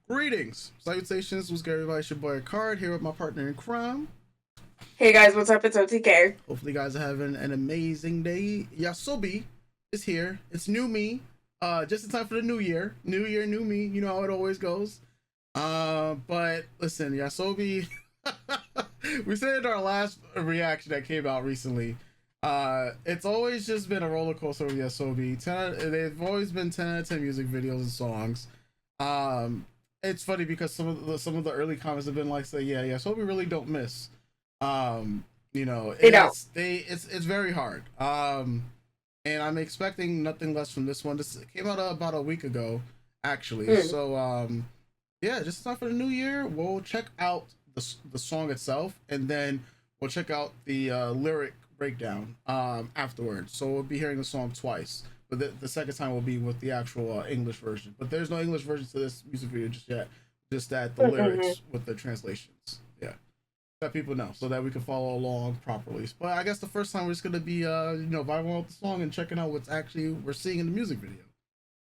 Greetings, salutations. What's good, everybody? It's your boy Card here with my partner in crime. Hey guys, what's up? It's OTK. Hopefully, you guys are having an amazing day. YOASOBI is here. It's new me. Just in time for the new year. New year, new me. You know how it always goes. But listen, YOASOBI. We said in our last reaction that came out recently. It's always just been a roller coaster with YOASOBI. They've always been 10 out of 10 music videos and songs. It's funny because some of the early comments have been like, say, yeah, YOASOBI really don't miss. They don't. It's very hard. And I'm expecting nothing less from this one. This came out about a week ago, actually. So yeah, just time for the new year. We'll check out the song itself, and then we'll check out the lyric breakdown afterwards. So we'll be hearing the song twice, but the second time will be with the actual English version. But there's no English version to this music video just yet. Just that the lyrics with the translations. Yeah, let people know so that we can follow along properly. But I guess the first time we're just gonna be vibing with the song and checking out what's actually we're seeing in the music video.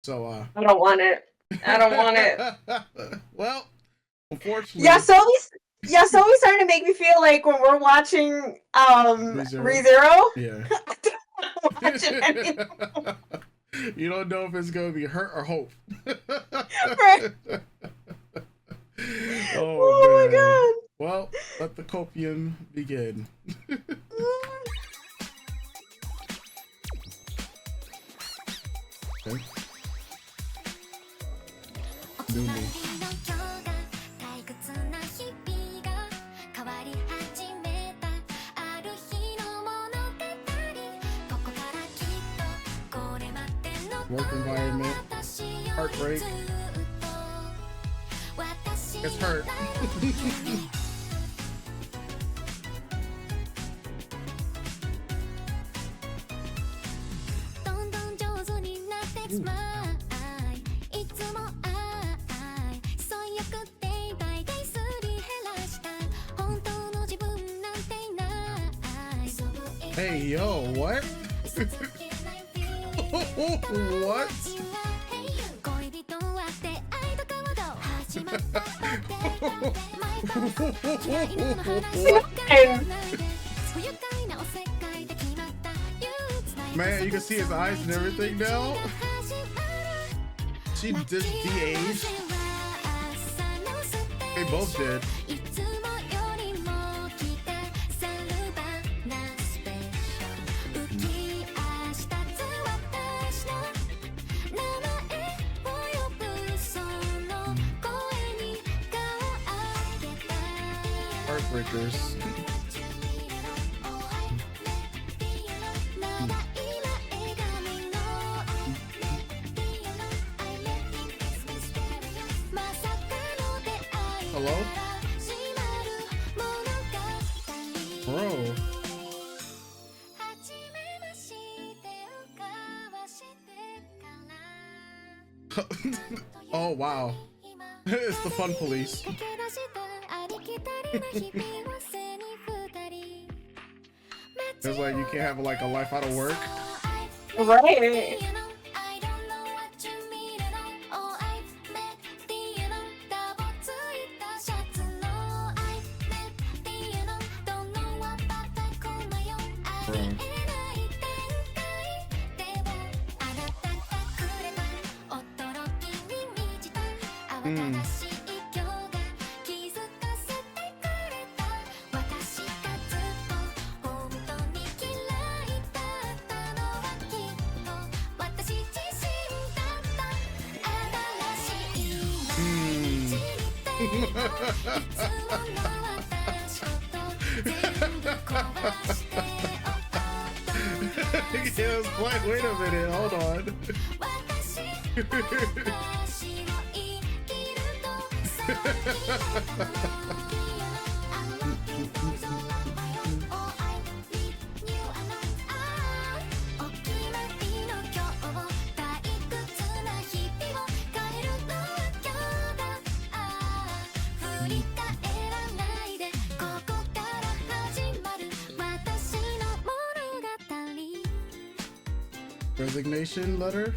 So I don't want it. I don't want it. Well, unfortunately, Yasobi's starting to make me feel like when we're watching ReZero. Yeah. I don't watch it anymore. You don't know if it's gonna be hurt or hope. Right. Oh my god. Well, let the copium begin. Okay. New me. Work environment, heartbreak. It's hurt. Hey yo, what? What? Man, you can see his eyes and everything now. She just de-aged. They both did. Heartbreakers. Hello? Bro. Oh wow. It's the fun police. It's like you can't have like a life out of work. Right. Yes, wait a minute, hold on. Resignation letter.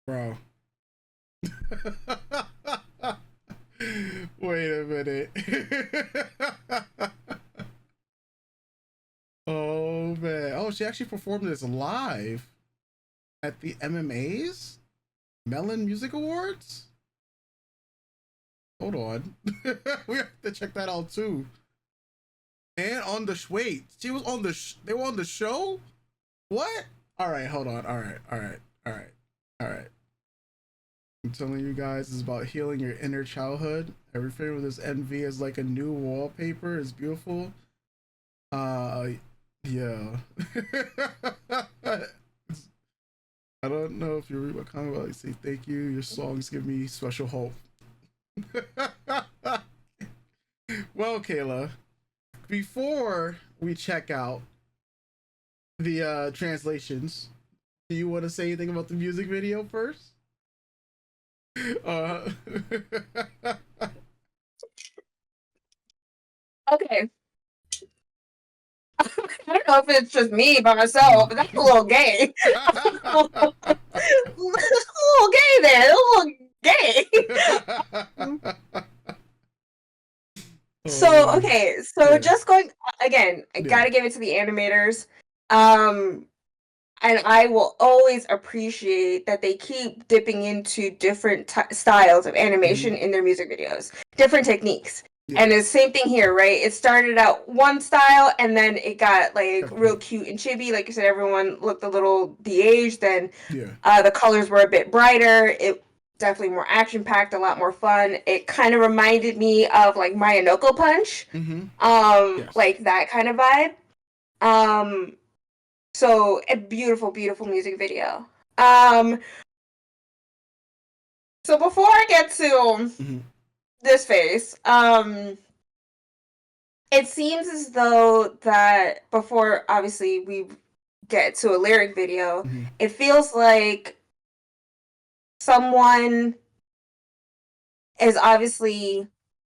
Bro. Wait a minute. Oh man. Oh, she actually performed this live at the MMAs? Melon Music Awards? Hold on. We have to check that out too. And on the wait, she was on the they were on the show? What? All right, hold on. All right. All right. All right. All right. I'm telling you guys, it's about healing your inner childhood. I refer to this MV as like a new wallpaper. It's beautiful. Yeah. I don't know if you read my comment, but I say thank you. Your songs give me special hope. Well, Kayla, before we check out the translations, do you want to say anything about the music video first? Uh, Okay. I don't know if it's just me by myself, but that's a little gay. A little gay there. A little gay. So, okay. So yeah. just going again, I gotta give it to the animators. And I will always appreciate that they keep dipping into different styles of animation in their music videos, different techniques. Yeah. And the same thing here, right? It started out one style and then it got like real cute and chibi. Like you said, everyone looked a little de-aged. Then the colors were a bit brighter. It definitely more action-packed, a lot more fun. It kind of reminded me of like Mayanoko Punch. Like that kind of vibe. So a beautiful, beautiful music video. So before I get to this phase, it seems as though that before obviously we get to a lyric video, it feels like someone is obviously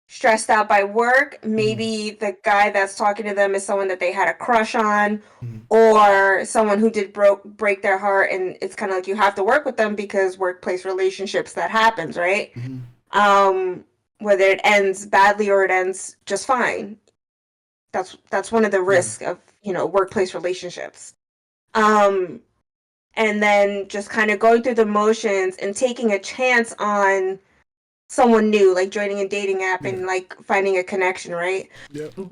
stressed out by work. Maybe the guy that's talking to them is someone that they had a crush on, or someone who did break their heart, and it's kind of like you have to work with them because workplace relationships, that happens, right? Whether it ends badly or it ends just fine. That's one of the risks of, workplace relationships. And then just kind of going through the motions and taking a chance on someone new, like joining a dating app and like finding a connection, right?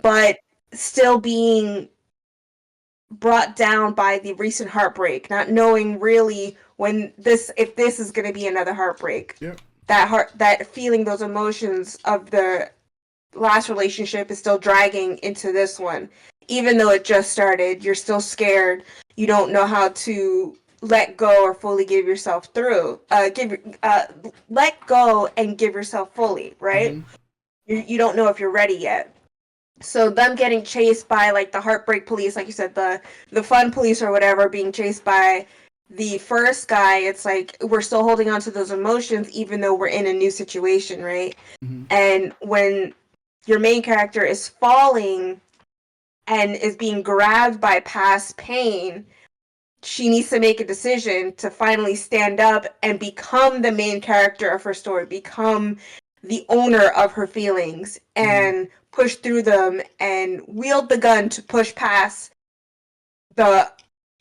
But still being brought down by the recent heartbreak, not knowing really if this is going to be another heartbreak. That feeling, those emotions of the last relationship is still dragging into this one. Even though it just started, you're still scared. You don't know how to let go or fully give yourself through. Let go and give yourself fully, right? You don't know if you're ready yet. So them getting chased by like the heartbreak police, like you said, the fun police or whatever, being chased by the first guy, it's like we're still holding on to those emotions even though we're in a new situation, right? And when your main character is falling and is being grabbed by past pain, she needs to make a decision to finally stand up and become the main character of her story, become the owner of her feelings, and push through them and wield the gun to push past the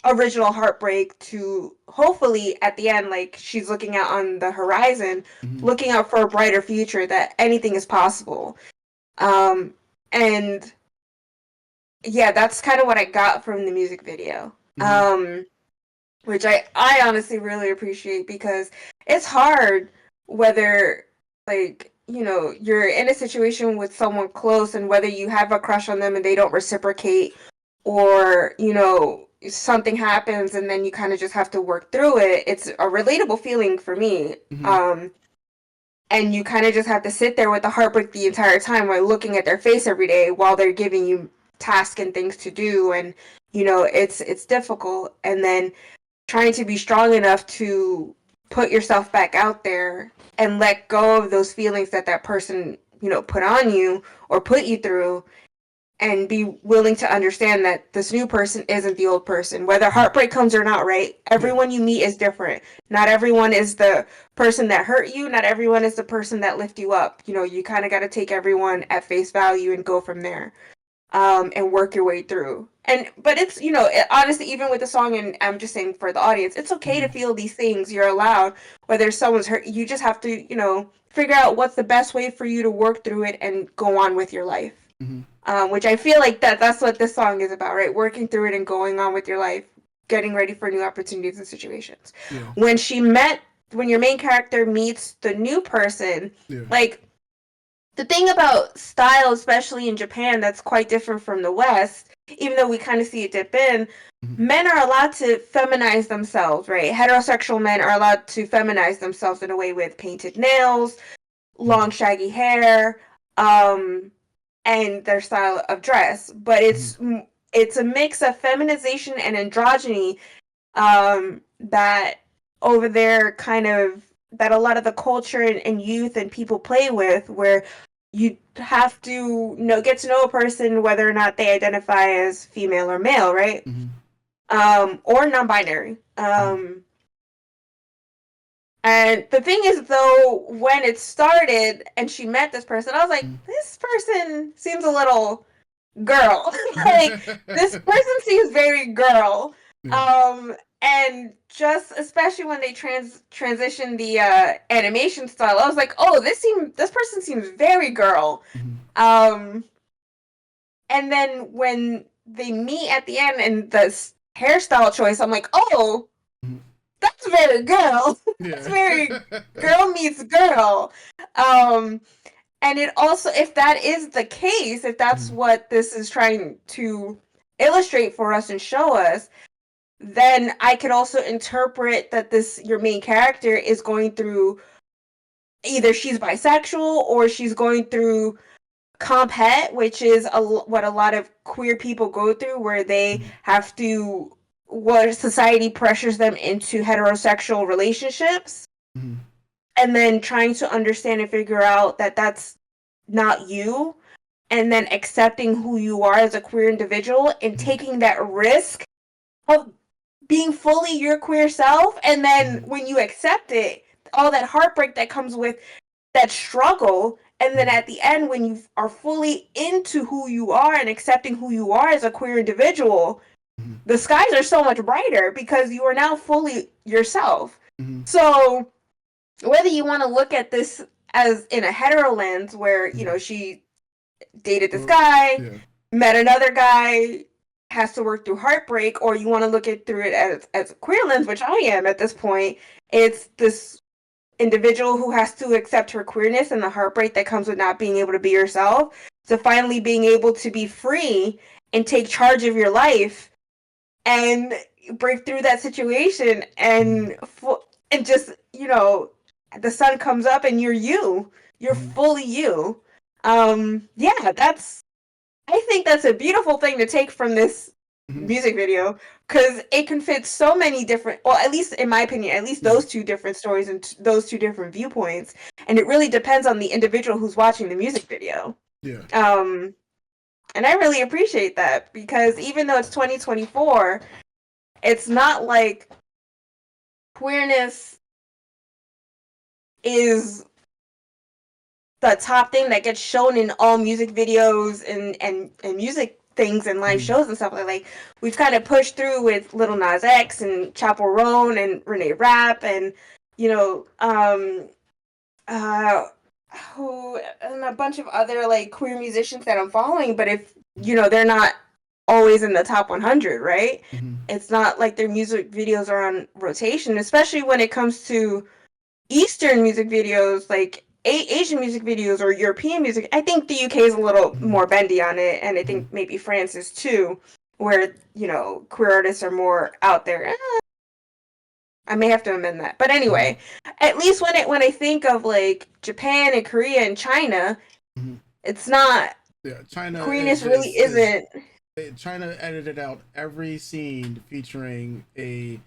original heartbreak to hopefully at the end, like she's looking out on the horizon, looking out for a brighter future, that anything is possible. And yeah, that's kind of what I got from the music video. Which I honestly really appreciate, because it's hard whether, like, you're in a situation with someone close and whether you have a crush on them and they don't reciprocate, or, something happens and then you kind of just have to work through it. It's a relatable feeling for me. And you kind of just have to sit there with the heartbreak the entire time while looking at their face every day while they're giving you tasks and things to do. And, it's difficult. And then trying to be strong enough to put yourself back out there and let go of those feelings that person, put on you or put you through, and be willing to understand that this new person isn't the old person, whether heartbreak comes or not, right? Everyone you meet is different. Not everyone is the person that hurt you. Not everyone is the person that lift you up. You know, you kind of got to take everyone at face value and go from there, and work your way through. But it's, you know, honestly, even with the song, and I'm just saying for the audience, it's okay to feel these things. You're allowed. Whether someone's hurt, you just have to, you know, figure out what's the best way for you to work through it and go on with your life. Which I feel like that's what this song is about, right? Working through it and going on with your life, getting ready for new opportunities and situations. Yeah. When your main character meets the new person, like, the thing about style, especially in Japan, that's quite different from the West, even though we kind of see it dip in, men are allowed to feminize themselves, right? Heterosexual men are allowed to feminize themselves in a way with painted nails, long shaggy hair, and their style of dress. But it's a mix of feminization and androgyny, that over there kind of, that a lot of the culture and youth and people play with, where you have to get to know a person whether or not they identify as female or male, right? Or non-binary. And the thing is, though, when it started and she met this person, I was like, this person seems a little girl. Like, this person seems very girl. And just especially when they transition the animation style, I was like, oh, this person seems very girl. And then when they meet at the end and the hairstyle choice, I'm like, oh, that's very girl. That's very girl meets girl. And it also, if that is the case, if that's what this is trying to illustrate for us and show us, then I could also interpret that your main character is going through, either she's bisexual or she's going through comp het, which is what a lot of queer people go through, where they have to, what society pressures them into heterosexual relationships, and then trying to understand and figure out that that's not you, and then accepting who you are as a queer individual and taking that risk of being fully your queer self. And then when you accept it, all that heartbreak that comes with that struggle, and then at the end, when you are fully into who you are and accepting who you are as a queer individual, the skies are so much brighter because you are now fully yourself. So whether you want to look at this as in a hetero lens, where, you know, she dated this guy, met another guy, has to work through heartbreak, or you want to look at through it as a queer lens, which I am at this point, it's this individual who has to accept her queerness and the heartbreak that comes with not being able to be yourself, to finally being able to be free and take charge of your life and break through that situation, and just, you know, the sun comes up and you're fully you. I think that's a beautiful thing to take from this music video, because it can fit so many different, well, at least in my opinion, at least those two different stories and those two different viewpoints, and it really depends on the individual who's watching the music video. And I really appreciate that, because even though it's 2024, it's not like queerness is the top thing that gets shown in all music videos and music things and live shows and stuff like we've kind of pushed through with Lil Nas X and Chappell Roan and Renee Rapp and, you know, who, and a bunch of other like queer musicians that I'm following, but if, you know, they're not always in the top 100, right? It's not like their music videos are on rotation, especially when it comes to Eastern music videos, like Asian music videos or European music. I think the UK is a little more bendy on it, and I think maybe France is too, where, you know, queer artists are more out there. I may have to amend that, but anyway, at least when I think of like Japan and Korea and China, it's not. China. Queerness really isn't. China edited out every scene featuring a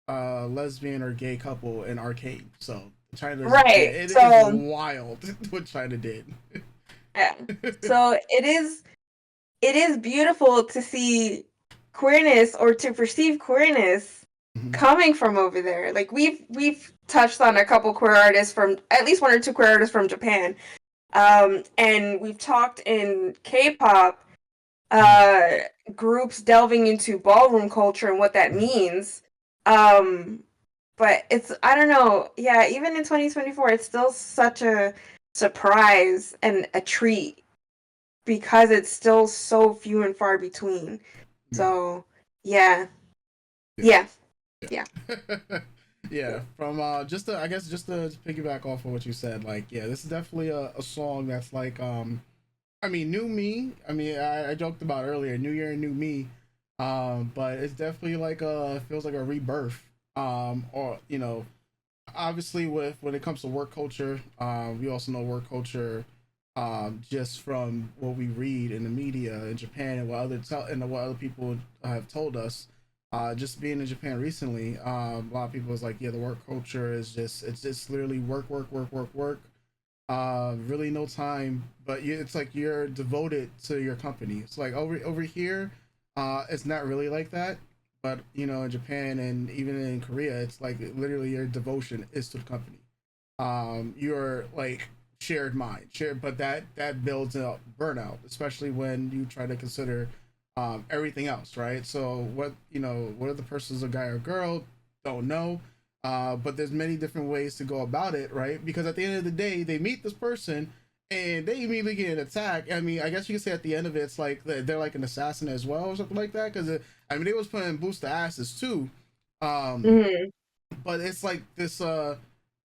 lesbian or gay couple in Arcade. So China's it is wild what China did. Yeah. So it it is beautiful to see queerness or to perceive queerness coming from over there. Like we've touched on a couple queer artists from at least one or two queer artists from Japan. And we've talked in K-pop groups delving into ballroom culture and what that means. But it's, I don't know, yeah, even in 2024, it's still such a surprise and a treat because it's still so few and far between. So, yeah. Yeah. Yeah, from just to, I guess just to piggyback off of what you said, like, yeah, this is definitely a song that's like I mean, new me. I mean, I joked about earlier, new year, new me. But it's definitely like feels like a rebirth. Or you know, obviously with when it comes to work culture, we also know work culture, just from what we read in the media in Japan and what other people have told us. Just being in Japan recently, a lot of people was like, yeah, the work culture is just it's just literally work, work, work, work, work. Really no time, but it's like you're devoted to your company. It's like over here, it's not really like that. But you know, in Japan and even in Korea, it's like literally your devotion is to the company. You're like shared mind, shared, but that builds up burnout, especially when you try to consider everything else, right? So what you know, whether the person's a guy or girl, don't know. But there's many different ways to go about it, right? Because at the end of the day, they meet this person and they immediately get attacked. I mean, I guess you could say at the end of it, it's like they're like an assassin as well or something like that. Because I mean, they was putting boost to asses too. Mm-hmm. But it's like this.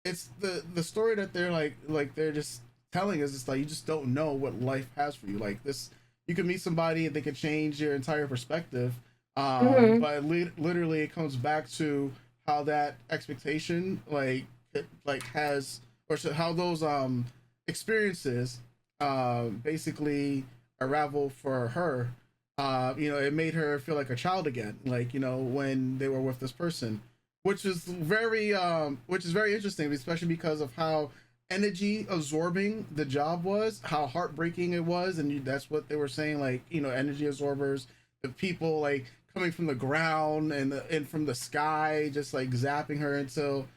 It's the story that they're they're just telling us. It's like you just don't know what life has for you. Like this, you can meet somebody and they can change your entire perspective. But literally, it comes back to how that expectation has or so how those experiences basically unravel for her. You know, it made her feel like a child again, like, you know, when they were with this person, which is very interesting, especially because of how energy absorbing the job was, how heartbreaking it was. And that's what they were saying, like, you know, energy absorbers, the people like coming from the ground and from the sky, just like zapping her until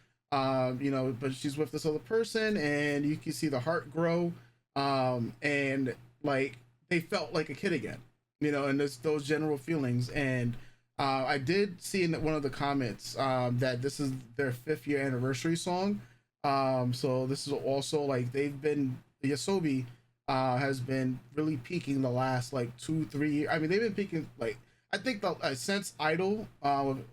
you know, but she's with this other person and you can see the heart grow. And like they felt like a kid again, you know, and there's those general feelings. And I did see in one of the comments that this is their 5th-year anniversary song. So this is also like YOASOBI has been really peaking the last like 2-3 years. I mean, they've been peaking like I think the since Idol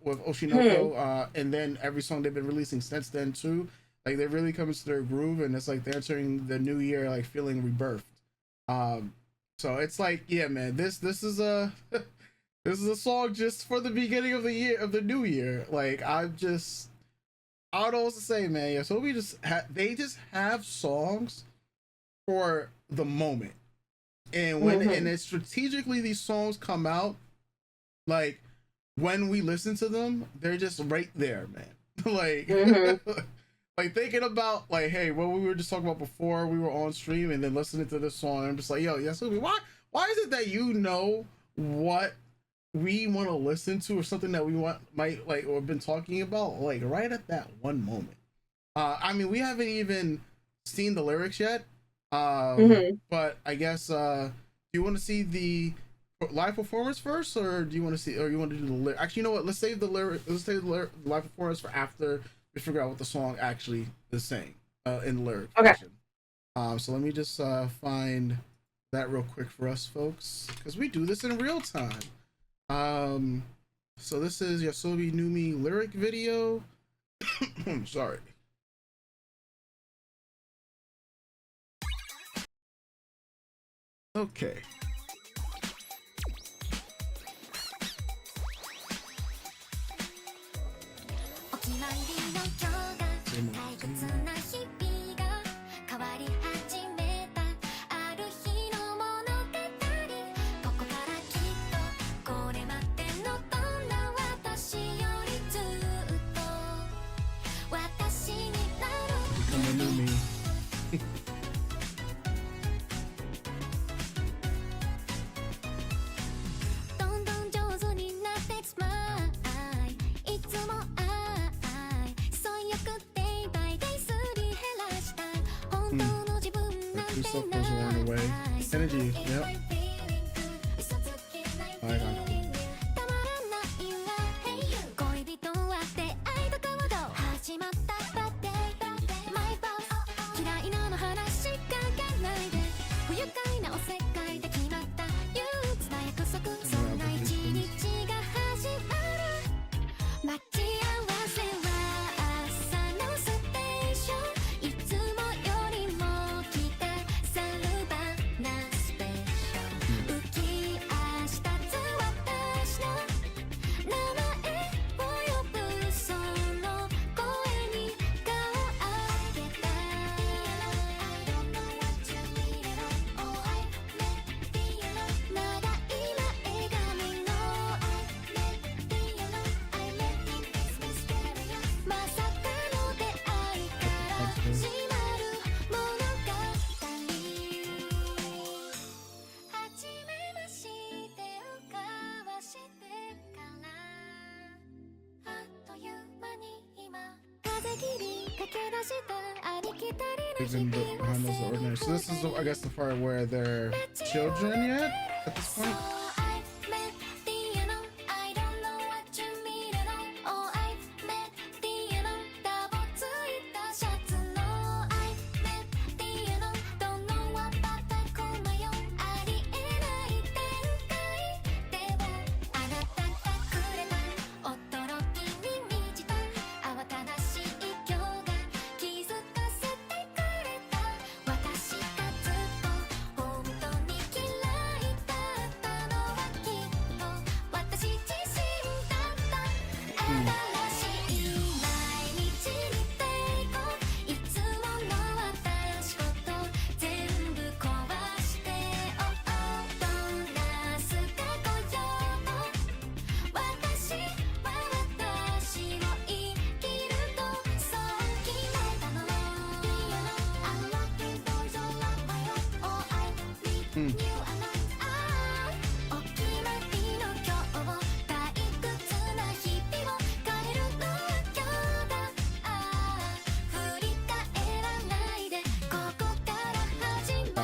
with Oshinoko, and then every song they've been releasing since then too. Like they're really coming to their groove, and it's like they're entering the new year like feeling rebirthed. So it's like, yeah, man, this is a this is a song just for the beginning of the year of the new year. Like I don't know what to say, man. Yeah, so we they just have songs for the moment, and and it's strategically these songs come out. Like when we listen to them, they're just right there, man. Like like thinking about like, hey, what we were just talking about before we were on stream, and then listening to this song, I'm just like, yo, Yasumi, why is it that you know what we want to listen to or something that we might like or been talking about like right at that one moment? I mean, we haven't even seen the lyrics yet. But I guess do you want to see the live performance first, or do you want to see, or you want to do the lyric? Actually, you know what? Let's save the lyric. Let's save the live performance for after we figure out what the song actually is saying in the lyric. Okay. So let me just find that real quick for us, folks, because we do this in real time. So this is YOASOBI Numi lyric video. Sorry. Okay. do stuff goes worn away. Energy, yep. I got you. Even behind those ordinary. So this is, I guess, the part where they're children yet at this point.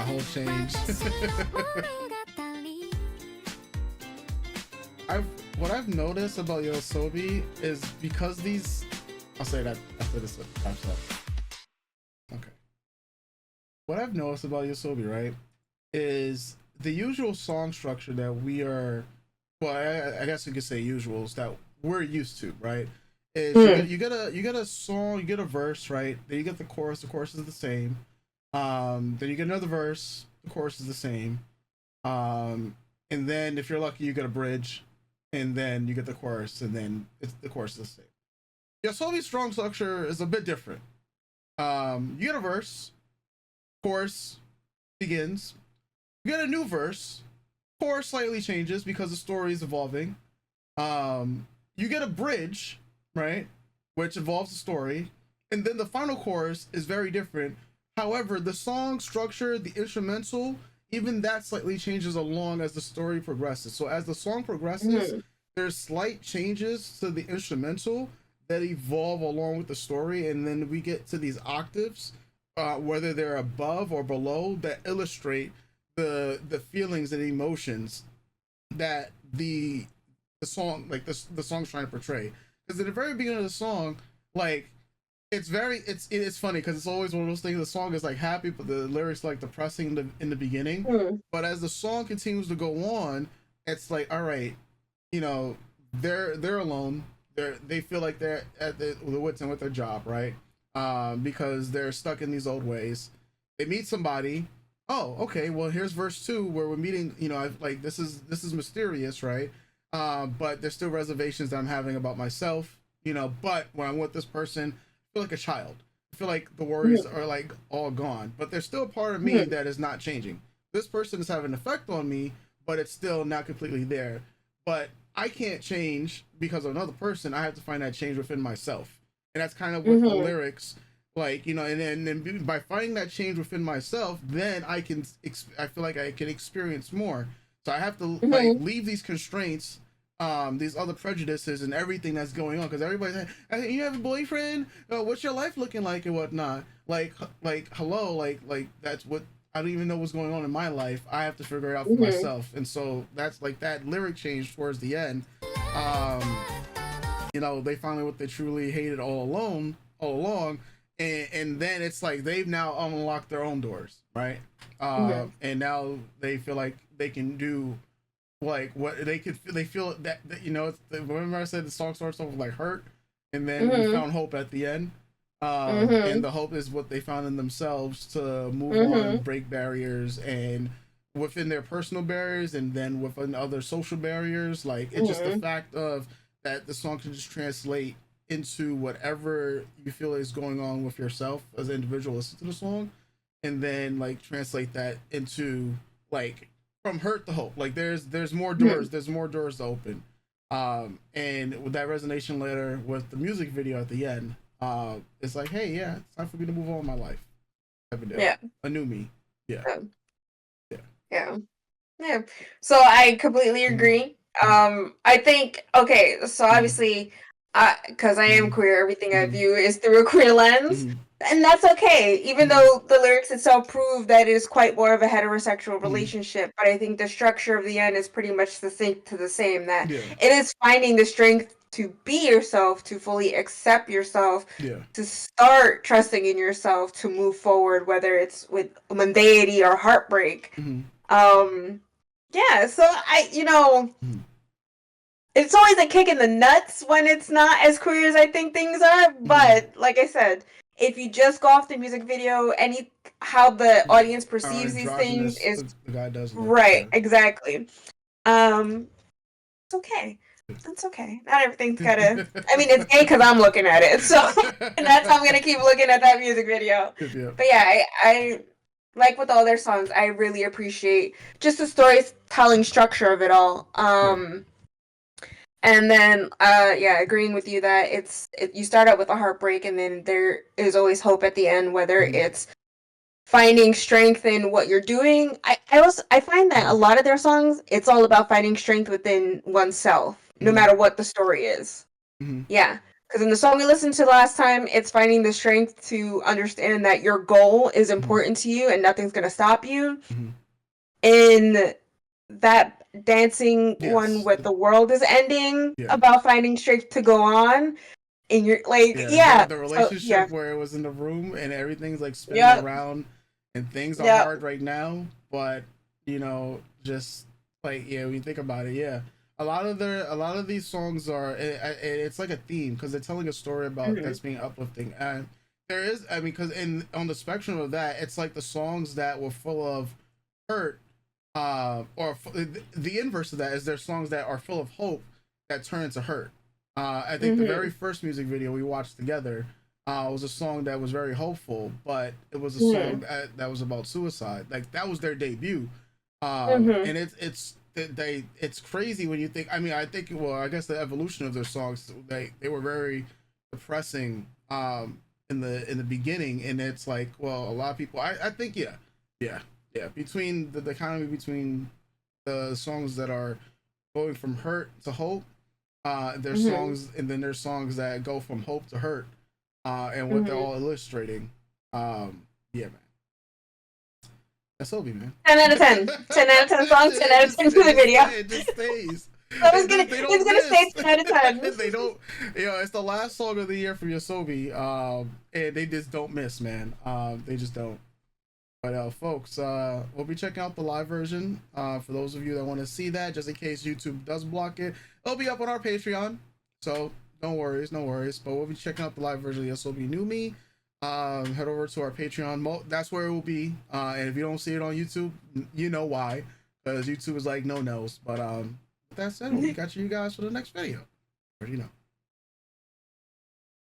Whole change. What I've noticed about YOASOBI is because these, I'll say that after this wraps up. Okay. What I've noticed about YOASOBI, right, is the usual song structure that we are, well, I guess you could say usuals that we're used to, right? Is you get a song, you get a verse, right? Then you get the chorus is the same. Then you get another verse, the chorus is the same. And then if you're lucky, you get a bridge, and then you get the chorus, and then the chorus is the same. YOASOBI's strong structure is a bit different. You get a verse, chorus begins, you get a new verse, chorus slightly changes because the story is evolving. You get a bridge, right, which involves the story, and then the final chorus is very different. However, the song structure, the instrumental, even that slightly changes along as the story progresses. So as the song progresses, there's slight changes to the instrumental that evolve along with the story, and then we get to these octaves, whether they're above or below, that illustrate the feelings and emotions that the song, like the song's trying to portray. Because at the very beginning of the song, like, it's funny because it's always one of those things. The song is like happy, but the lyrics like depressing in the beginning. But as the song continues to go on, it's like, all right, you know, they're alone. They feel like they're at the wits end with their job, right? Because they're stuck in these old ways. They meet somebody. Oh, okay. Well, here's verse 2 where we're meeting. You know, like this is mysterious, right? But there's still reservations that I'm having about myself. You know, but when I'm with this person, I feel like a child. I feel like the worries are like all gone, but there's still a part of me that is not changing. This person is having an effect on me, but it's still not completely there. But I can't change because of another person. I have to find that change within myself, and that's kind of what the lyrics, like, you know. And then by finding that change within myself, then I feel like I can experience more. So I have to like leave these constraints, these other prejudices and everything that's going on, because everybody's like, hey, you have a boyfriend? What's your life looking like and whatnot? Like hello, like that's what I don't even know what's going on in my life. I have to figure it out for Mm-hmm. myself. And so that's like that lyric change towards the end. Um, you know, they finally what they truly hated all along, and then it's like they've now unlocked their own doors, right? Mm-hmm. And now they feel like they can do like what they could. They feel that you know. Remember I said the song starts off with like hurt, and then we Mm-hmm. found hope at the end. And Mm-hmm. the hope is what they found in themselves to move on, Mm-hmm. break barriers, and within their personal barriers, and then within other social barriers. Like it's just the Mm-hmm. fact of that the song can just translate into whatever you feel is going on with yourself as an individual. Listen to the song, and then like translate that into like from hurt to hope. Like there's more Mm-hmm. doors. There's more doors to open. And with that resonation letter with the music video at the end, it's like, hey, yeah, it's time for me to move on with my life. Type of deal. Yeah. A new me. Yeah. Yeah. Yeah. Yeah. Yeah. So I completely agree. Mm-hmm. I think okay, so Mm-hmm. obviously because I am queer, everything I Mm-hmm. view is through a queer lens. Mm-hmm. And that's okay, even Mm-hmm. though the lyrics itself prove that it is quite more of a heterosexual Mm-hmm. relationship. But I think the structure of the end is pretty much the same. That Yeah. it is finding the strength to be yourself, to fully accept yourself, Yeah. to start trusting in yourself, to move forward, whether it's with mundanity or heartbreak. Mm-hmm. Um, yeah, so Mm-hmm. it's always a kick in the nuts when it's not as queer as I think things are. Mm-hmm. But like I said, if you just go off the music video, how the Yeah. audience Our perceives these things androgynous is the guy does look. right, Yeah. exactly. Um, it's okay. That's okay. Not everything's gotta. I mean, it's gay because I'm looking at it, so and that's how I'm gonna keep looking at that music video. Yeah. But yeah, I like with all their songs, I really appreciate just the storytelling structure of it all. Yeah. And then yeah, agreeing with you that you start out with a heartbreak and then there is always hope at the end, whether Mm-hmm. it's finding strength in what you're doing. I find that a lot of their songs, it's all about finding strength within oneself, no Mm-hmm. matter what the story is. Mm-hmm. Yeah. Because in the song we listened to last time, it's finding the strength to understand that your goal is Mm-hmm. important to you and nothing's going to stop you. Mm-hmm. In that dancing one Yes. with the world is ending, Yeah. about finding strength to go on. And you're like, Yeah. yeah. The So, yeah. relationship where it was in the room and everything's like spinning Yep. around and things are Yep. hard right now, but you know, just like yeah, when you think about it, yeah. A lot of these songs are it's like a theme because they're telling a story about Mm-hmm. that's being uplifting and there is I mean because in on the spectrum of that it's like the songs that were full of hurt the inverse of that is there's songs that are full of hope that turn into hurt. I think the very Mm-hmm. first music video we watched together was a song that was very hopeful, but it was a Mm-hmm. song that was about suicide. Like that was their debut, Mm-hmm. and it's crazy when you think. I mean, I think well, I guess the evolution of their songs they were very depressing in the beginning, and it's like well, a lot of people. I think yeah between the dichotomy between the songs that are going from hurt to hope there's Mm-hmm. songs and then there's songs that go from hope to hurt and what they're Mm-hmm. all illustrating yeah man that's Obi man 10 out of 10. 10 out of 10 songs, 10 out of 10 music video. it just stays I was gonna, they it's don't gonna say miss 10 out of 10. they don't you know it's the last song of the year from YOASOBI and they just don't miss man they just don't but folks, we'll be checking out the live version. For those of you that want to see that, just in case YouTube does block it, it'll be up on our Patreon. So no worries, no worries. But we'll be checking out the live version of Yes Will Be New Me. Head over to our Patreon. That's where it will be. And if you don't see it on YouTube, you know why. Because YouTube is like no nos. But with that said, we'll catch you guys for the next video. You know.